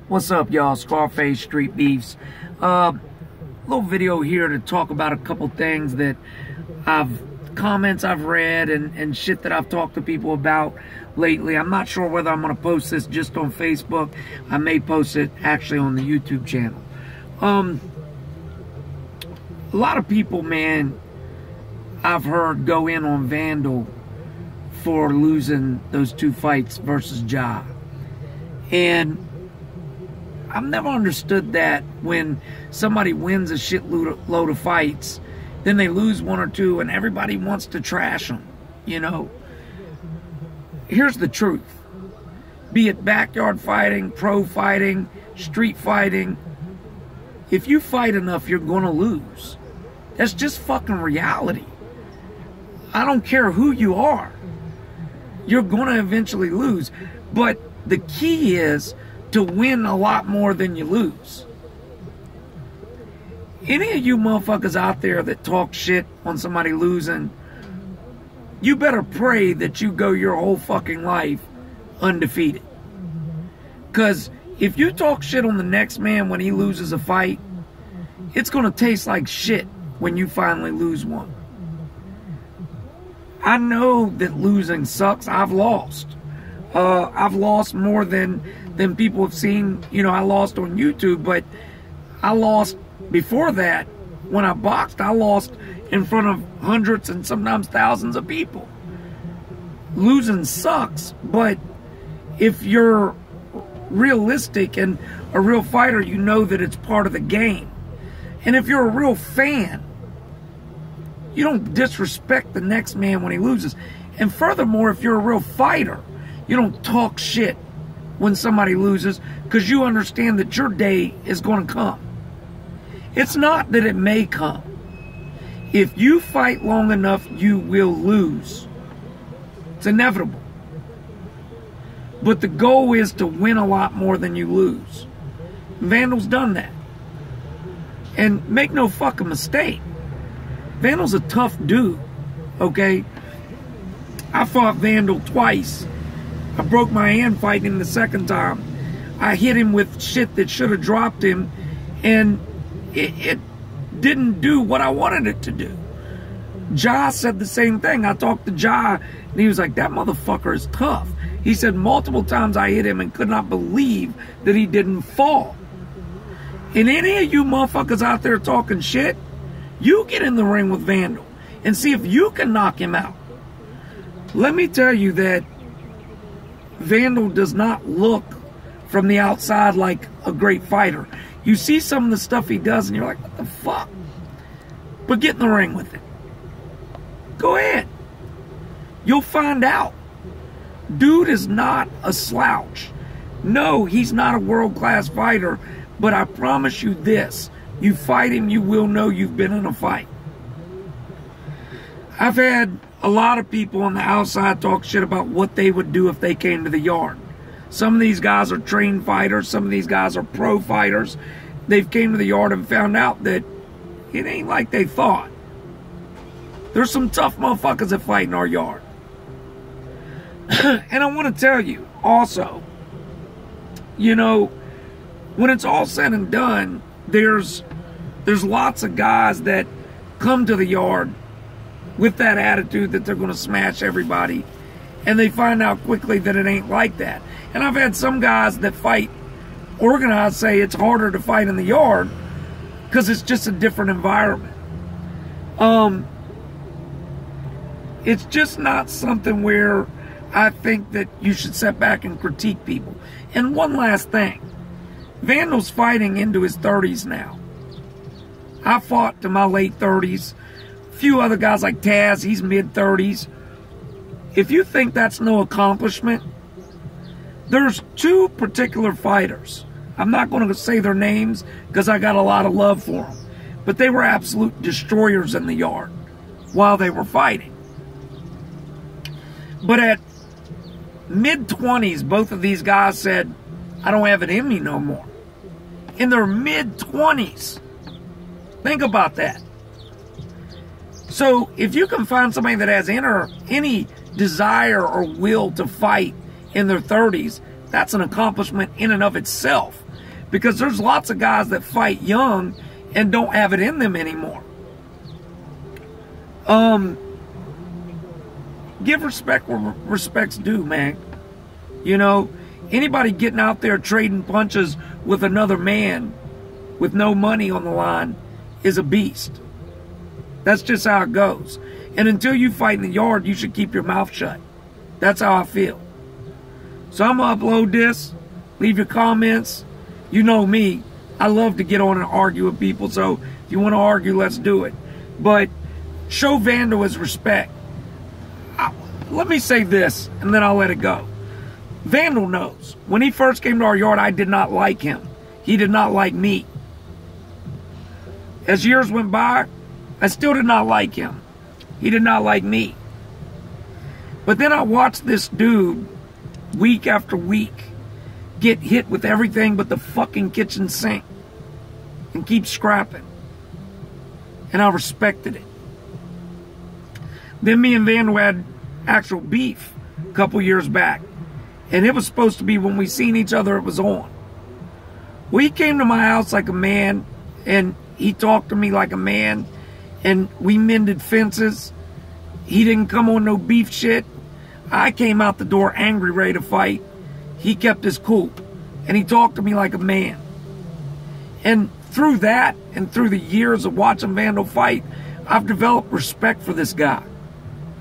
What's up, y'all? Scarface, Street Beefs. Little video here to talk about a couple things that comments I've read and shit that I've talked to people about lately. I'm not sure whether I'm going to post this just on Facebook. I may post it actually on the YouTube channel. A lot of people, man, I've heard go in on Vandal for losing those two fights versus Ja. And I've never understood that when somebody wins a shitload of fights, then they lose one or two and everybody wants to trash them, you know. Here's the truth. Be it backyard fighting, pro fighting, street fighting, if you fight enough, you're going to lose. That's just fucking reality. I don't care who you are. You're going to eventually lose. But the key is to win a lot more than you lose. Any of you motherfuckers out there that talk shit on somebody losing, you better pray that you go your whole fucking life undefeated. Because if you talk shit on the next man when he loses a fight, it's going to taste like shit when you finally lose one. I know that losing sucks. I've lost. I've lost more than people have seen. You know, I lost on YouTube, but I lost before that. When I boxed, I lost in front of hundreds and sometimes thousands of people. Losing sucks, but if you're realistic and a real fighter, you know that it's part of the game. And if you're a real fan, you don't disrespect the next man when he loses. And furthermore, if you're a real fighter, you don't talk shit when somebody loses because you understand that your day is going to come. It's not that it may come. If you fight long enough, you will lose. It's inevitable. But the goal is to win a lot more than you lose. Vandal's done that. And make no fucking mistake, Vandal's a tough dude, okay? I fought Vandal twice. I broke my hand fighting him the second time. I hit him with shit that should have dropped him, and it didn't do what I wanted it to do. Ja said the same thing. I talked to Ja, and he was like, that motherfucker is tough. He said multiple times I hit him and could not believe that he didn't fall. And any of you motherfuckers out there talking shit, you get in the ring with Vandal and see if you can knock him out. Let me tell you that Vandal does not look from the outside like a great fighter. You see some of the stuff he does and you're like, what the fuck? But get in the ring with him. Go ahead. You'll find out. Dude is not a slouch. No, he's not a world-class fighter, but I promise you this. You fight him, you will know you've been in a fight. I've had a lot of people on the outside talk shit about what they would do if they came to the yard. Some of these guys are trained fighters. Some of these guys are pro fighters. They've came to the yard and found out that it ain't like they thought. There's some tough motherfuckers that fight in our yard. And I want to tell you also, you know, when it's all said and done, there's lots of guys that come to the yard with that attitude that they're going to smash everybody, and they find out quickly that it ain't like that. And I've had some guys that fight organized say it's harder to fight in the yard because it's just a different environment. It's just not something where I think that you should sit back and critique people. And one last thing. Vandal's fighting into his 30s now. I fought to my late 30s. A few other guys like Taz, he's mid-30s. If you think that's no accomplishment, there's two particular fighters. I'm not going to say their names because I got a lot of love for them. But they were absolute destroyers in the yard while they were fighting. But at mid-20s, both of these guys said, I don't have it in me no more. In their mid-20s. Think about that. So if you can find somebody that has any desire or will to fight in their 30s, that's an accomplishment in and of itself. Because there's lots of guys that fight young and don't have it in them anymore. Give respect where respect's due, man. You know, anybody getting out there trading punches with another man with no money on the line is a beast. That's just how it goes. And until you fight in the yard, you should keep your mouth shut. That's how I feel. So I'm going to upload this. Leave your comments. You know me. I love to get on and argue with people. So if you want to argue, let's do it. But show Vandal his respect. Let me say this, and then I'll let it go. Vandal knows. When he first came to our yard, I did not like him. He did not like me. As years went by, I still did not like him. He did not like me. But then I watched this dude, week after week, get hit with everything but the fucking kitchen sink and keep scrapping. And I respected it. Then me and Vandal had actual beef a couple years back. And it was supposed to be when we seen each other, it was on. Well, he came to my house like a man, and he talked to me like a man, and we mended fences. He didn't come on no beef shit. I came out the door angry, ready to fight. He kept his cool, and he talked to me like a man. And through that, and through the years of watching Vandal fight, I've developed respect for this guy.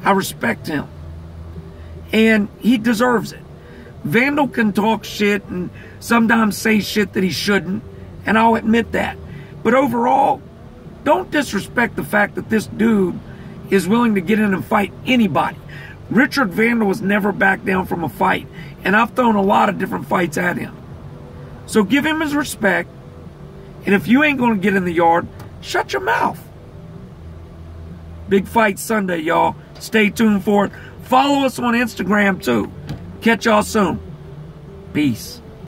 I respect him. And he deserves it. Vandal can talk shit and sometimes say shit that he shouldn't, and I'll admit that. But overall, don't disrespect the fact that this dude is willing to get in and fight anybody. Richard Vandal has never backed down from a fight, and I've thrown a lot of different fights at him. So give him his respect, and if you ain't going to get in the yard, shut your mouth. Big fight Sunday, y'all. Stay tuned for it. Follow us on Instagram, too. Catch y'all soon. Peace.